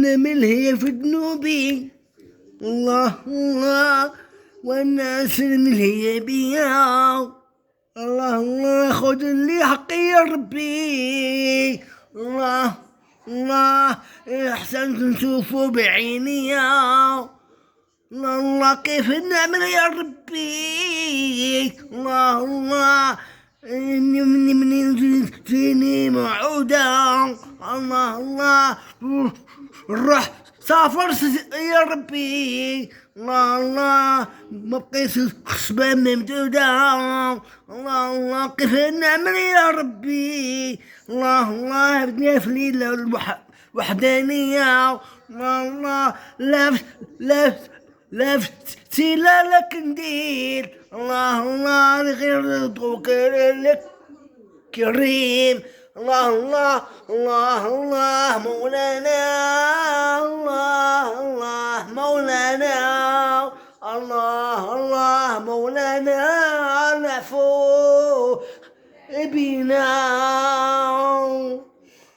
من هي في ذنوبي الله الله، والناس من هي بيا الله الله، خذ لي حقي يا ربي الله الله، احسنت نشوفه بعيني يا الله، كيف نعمل يا ربي الله الله، مني فيني موعودة الله الله، روح سافر يا ربي الله الله، ما بقيت خصبة ممدودة الله الله، كيف نعمل يا ربي الله الله، بدنا في ليلة وحدانية الله الله، لفتي لك ندير الله الله، غير ضوك لك كريم الله الله الله الله، مولانا الله الله مولانا الله الله مولانا، العفو بنا.